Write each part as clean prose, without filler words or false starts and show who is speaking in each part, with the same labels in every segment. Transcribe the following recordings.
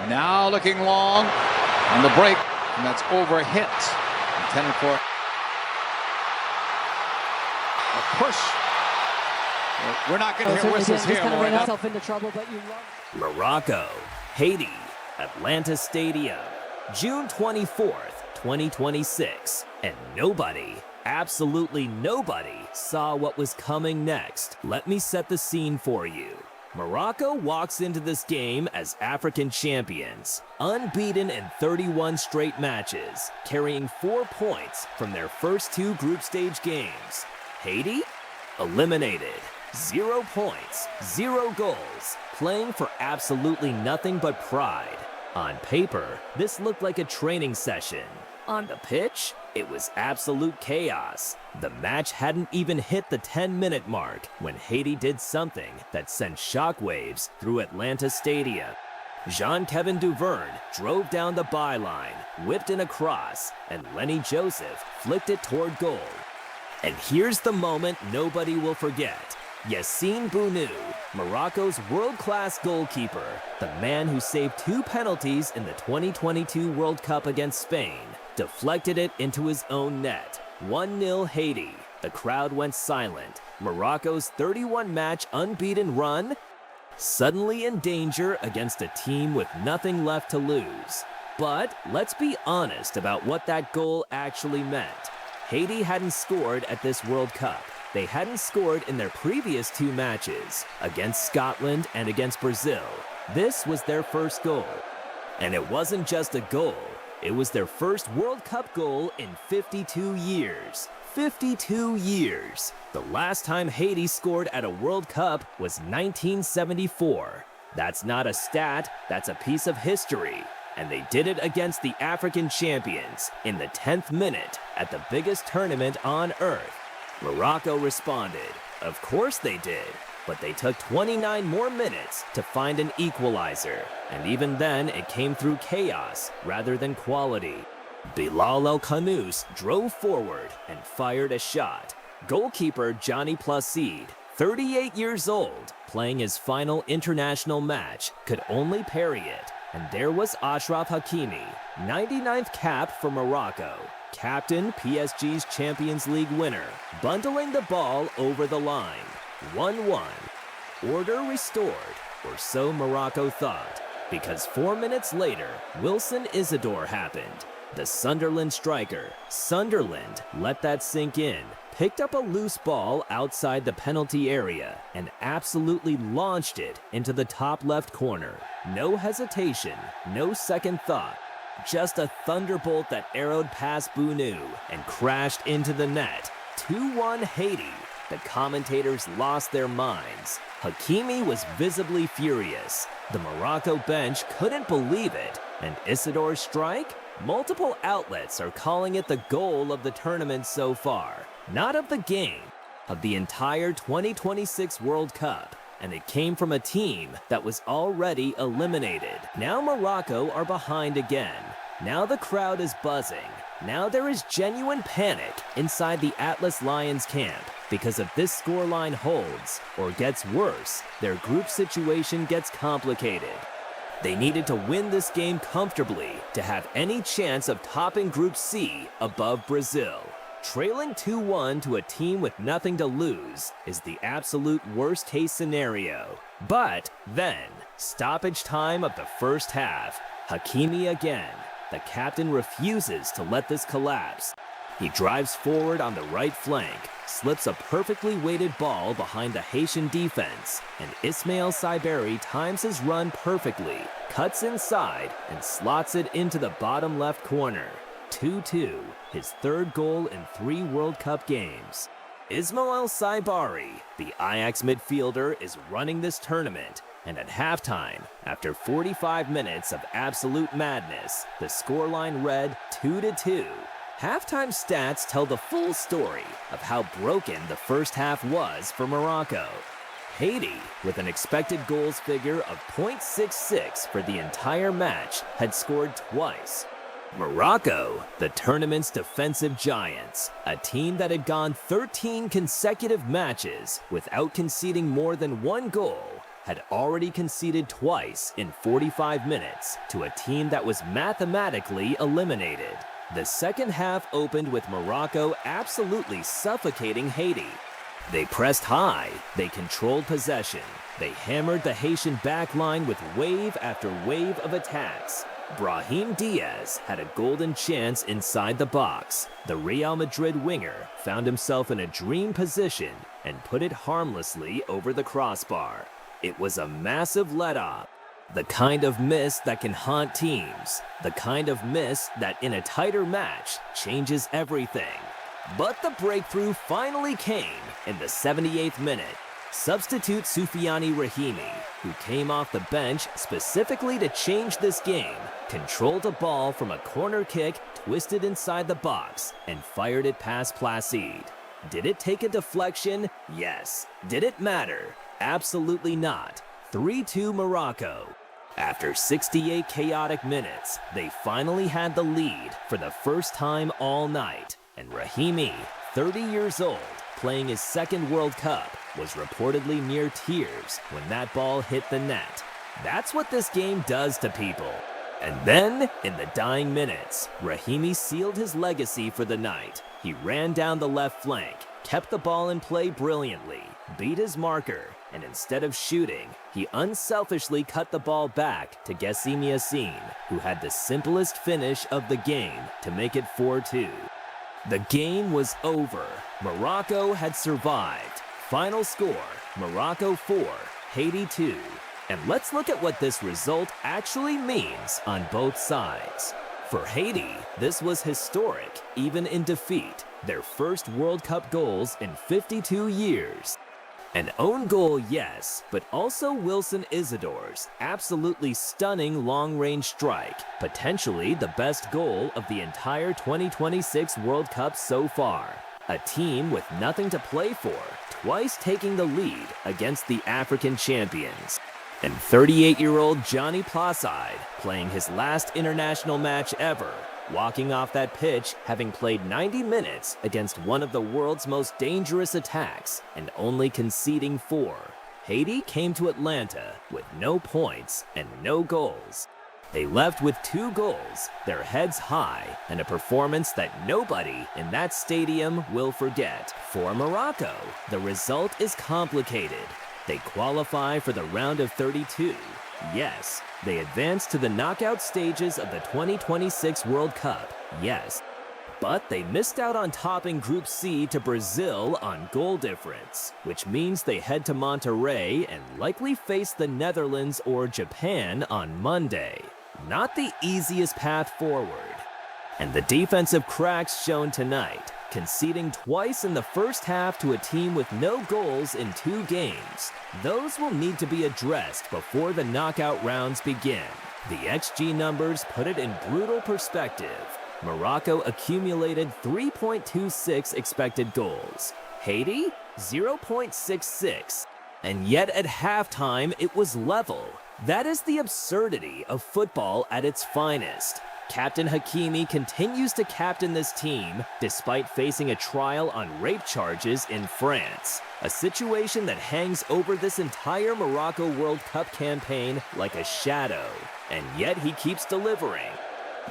Speaker 1: Now looking long on the break, and that's over hit. Intended for a push. We're not going to hear whistles here,
Speaker 2: into trouble, but you love
Speaker 3: Morocco, Haiti, Atlanta Stadium, June 24th, 2026. And nobody, absolutely nobody, saw what was coming next. Let me set the scene for you. Morocco walks into this game as African champions, unbeaten in 31 straight matches, carrying 4 points from their first 2 group stage games. Haiti? Eliminated. 0 points, 0 goals, playing for absolutely nothing but pride. On paper, this looked like a training session. On the pitch, it was absolute chaos. The match hadn't even hit the 10-minute mark when Haiti did something that sent shockwaves through Atlanta Stadium. Jean-Kevin Duverne drove down the byline, whipped in a cross, and Lenny Joseph flicked it toward goal. And here's the moment nobody will forget. Yassine Bounou, Morocco's world-class goalkeeper, the man who saved 2 penalties in the 2022 World Cup against Spain, deflected it into his own net. 1-0 Haiti. The crowd went silent. Morocco's 31-match unbeaten run suddenly in danger against a team with nothing left to lose. But let's be honest about what that goal actually meant. Haiti hadn't scored at this World Cup. They hadn't scored in their previous 2 matches, against Scotland and against Brazil. This was their first goal. And it wasn't just a goal. It was their first World Cup goal in 52 years. 52 years. The last time Haiti scored at a World Cup was 1974. That's not a stat, that's a piece of history. And they did it against the African champions in the 10th minute at the biggest tournament on earth. Morocco responded. Of course they did, but they took 29 more minutes to find an equalizer, and even then it came through chaos rather than quality. Bilal El Khanous drove forward and fired a shot. Goalkeeper Johnny Placide, 38 years old, playing his final international match, could only parry it. And there was Achraf Hakimi, 99th cap for Morocco, captain PSG's Champions League winner, bundling the ball over the line. 1-1. Order restored, or so Morocco thought, because 4 minutes later, Wilson Isidor happened. The Sunderland striker, Sunderland, let that sink in, picked up a loose ball outside the penalty area, and absolutely launched it into the top left corner. No hesitation, no second thought. Just a thunderbolt that arrowed past Bounou and crashed into the net. 2-1 Haiti. The commentators lost their minds. Hakimi was visibly furious. The Morocco bench couldn't believe it. And Isidor's strike? Multiple outlets are calling it the goal of the tournament so far. Not of the game, of the entire 2026 World Cup. And it came from a team that was already eliminated. Now Morocco are behind again. Now the crowd is buzzing. Now there is genuine panic inside the Atlas Lions camp, because if this scoreline holds, or gets worse, their group situation gets complicated. They needed to win this game comfortably to have any chance of topping Group C above Brazil. Trailing 2-1 to a team with nothing to lose is the absolute worst-case scenario. But then, stoppage time of the first half. Hakimi again. The captain refuses to let this collapse. He drives forward on the right flank, slips a perfectly weighted ball behind the Haitian defense, and Ismael Saibari times his run perfectly, cuts inside, and slots it into the bottom left corner. 2-2, his 3rd goal in 3 World Cup games. Ismael Saibari, the Ajax midfielder, is running this tournament, and at halftime, after 45 minutes of absolute madness, the scoreline read 2-2. Halftime stats tell the full story of how broken the first half was for Morocco. Haiti, with an expected goals figure of .66 for the entire match, had scored twice. Morocco, the tournament's defensive giants, a team that had gone 13 consecutive matches without conceding more than 1 goal, had already conceded twice in 45 minutes to a team that was mathematically eliminated. The second half opened with Morocco absolutely suffocating Haiti. They pressed high, they controlled possession, they hammered the Haitian backline with wave after wave of attacks. Brahim Díaz had a golden chance inside the box. The Real Madrid winger found himself in a dream position and put it harmlessly over the crossbar. It was a massive let-off. The kind of miss that can haunt teams. The kind of miss that in a tighter match changes everything. But the breakthrough finally came in the 78th minute. Substitute Soufiane Rahimi, who came off the bench specifically to change this game, controlled a ball from a corner kick twisted inside the box and fired it past Placide. Did it take a deflection? Yes. Did it matter? Absolutely not. 3-2 Morocco. After 68 chaotic minutes, they finally had the lead for the first time all night, and Rahimi, 30 years old, playing his second World Cup, was reportedly near tears when that ball hit the net. That's what this game does to people. And then, in the dying minutes, Rahimi sealed his legacy for the night. He ran down the left flank, kept the ball in play brilliantly, beat his marker, and instead of shooting, he unselfishly cut the ball back to Gessime Yassine, who had the simplest finish of the game to make it 4-2. The game was over. Morocco had survived. Final score, Morocco 4, Haiti 2. And let's look at what this result actually means on both sides. For Haiti, this was historic, even in defeat. Their first World Cup goals in 52 years. An own goal, yes, but also Wilson Isidor's absolutely stunning long-range strike, potentially the best goal of the entire 2026 World Cup so far. A team with nothing to play for, twice taking the lead against the African champions. And 38-year-old Johnny Placide playing his last international match ever, walking off that pitch having played 90 minutes against one of the world's most dangerous attacks and only conceding 4. Haiti came to Atlanta with no points and no goals. They left with 2 goals, their heads high, and a performance that nobody in that stadium will forget. For Morocco, the result is complicated. They qualify for the round of 32. Yes, they advance to the knockout stages of the 2026 World Cup. Yes, but they missed out on topping Group C to Brazil on goal difference, which means they head to Monterrey and likely face the Netherlands or Japan on Monday. Not the easiest path forward. And the defensive cracks shown tonight, conceding twice in the first half to a team with no goals in 2 games. Those will need to be addressed before the knockout rounds begin. The XG numbers put it in brutal perspective. Morocco accumulated 3.26 expected goals. Haiti, 0.66. And yet at halftime, it was level. That is the absurdity of football at its finest. Captain Hakimi continues to captain this team despite facing a trial on rape charges in France, a situation that hangs over this entire Morocco World Cup campaign like a shadow. And yet he keeps delivering.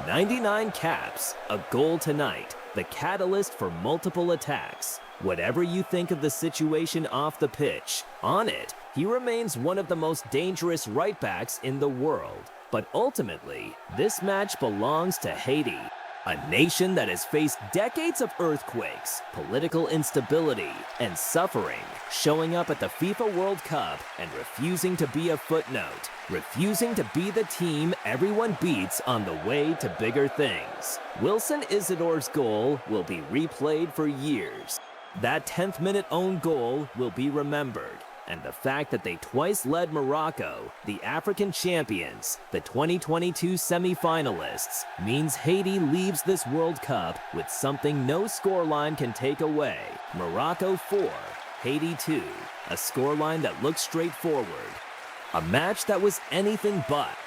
Speaker 3: 99 caps, a goal tonight, the catalyst for multiple attacks. Whatever you think of the situation off the pitch, on it, he remains one of the most dangerous right backs in the world. But ultimately, this match belongs to Haiti, a nation that has faced decades of earthquakes, political instability, and suffering, showing up at the FIFA World Cup and refusing to be a footnote, refusing to be the team everyone beats on the way to bigger things. Wilson Isidor's goal will be replayed for years. That 10th minute own goal will be remembered. And the fact that they twice led Morocco, the African champions, the 2022 semi-finalists, means Haiti leaves this World Cup with something no scoreline can take away. Morocco 4, Haiti 2, a scoreline that looks straightforward. A match that was anything but.